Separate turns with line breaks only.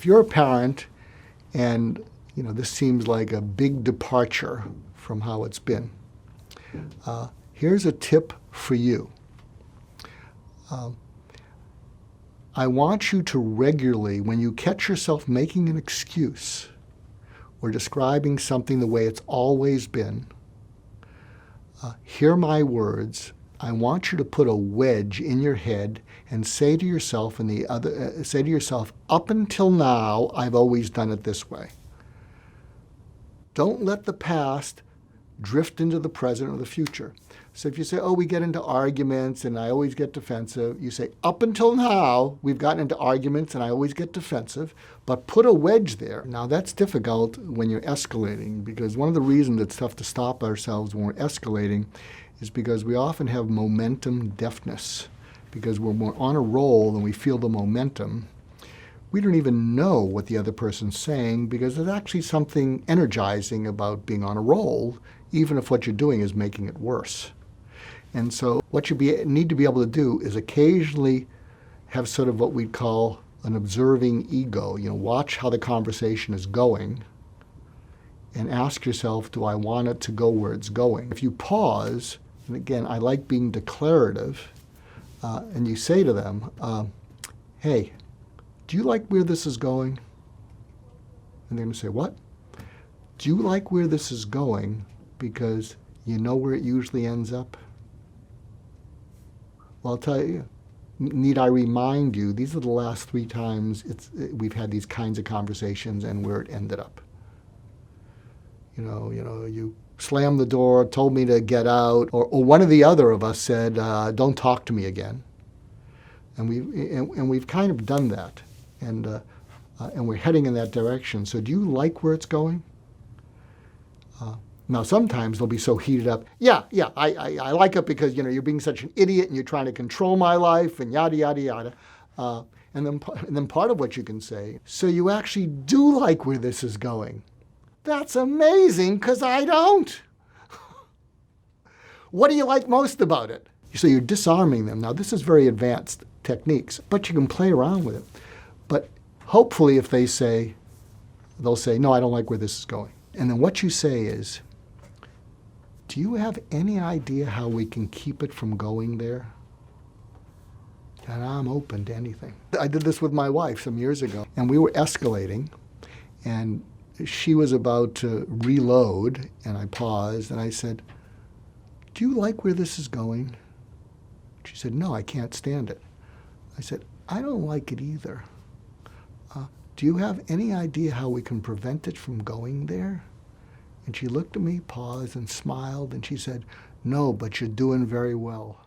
you're a parent and this seems like a big departure from how it's been, here's a tip for you. I want you to regularly, when you catch yourself making an excuse or describing something the way it's always been, hear my words. I want you to put a wedge in your head and say to yourself up until now, I've always done it this way. Don't let the past drift into the present or the future. So if you say, oh, we get into arguments and I always get defensive, you say, up until now, we've gotten into arguments and I always get defensive, but put a wedge there. Now that's difficult when you're escalating, because one of the reasons it's tough to stop ourselves when we're escalating is because we often have momentum deafness. Because when we're on a roll and we feel the momentum, we don't even know what the other person's saying, because there's actually something energizing about being on a roll, even if what you're doing is making it worse. And so what you need to be able to do is occasionally have sort of what we'd call an observing ego. Watch how the conversation is going and ask yourself, do I want it to go where it's going? If you pause, and again, I like being declarative, and you say to them, hey, do you like where this is going? And they're going to say, what? Do you like where this is going because you know where it usually ends up? Well, I'll tell you, need I remind you, these are the last 3 times we've had these kinds of conversations and where it ended up. You slammed the door, told me to get out, or one or the other of us said, don't talk to me again. And we've kind of done that. And we're heading in that direction. So do you like where it's going? Now, sometimes they'll be so heated up. Yeah, I like it because, you're being such an idiot and you're trying to control my life and yada, yada, yada. And then part of what you can say, so you actually do like where this is going. That's amazing, because I don't. What do you like most about it? So you're disarming them. Now, this is very advanced techniques, but you can play around with it. But hopefully if they'll say, no, I don't like where this is going. And then what you say is, do you have any idea how we can keep it from going there? And I'm open to anything. I did this with my wife some years ago, and we were escalating, and she was about to reload, and I paused, and I said, do you like where this is going? She said, no, I can't stand it. I said, I don't like it either. Do you have any idea how we can prevent it from going there? And she looked at me, paused, and smiled, and she said, no, but you're doing very well.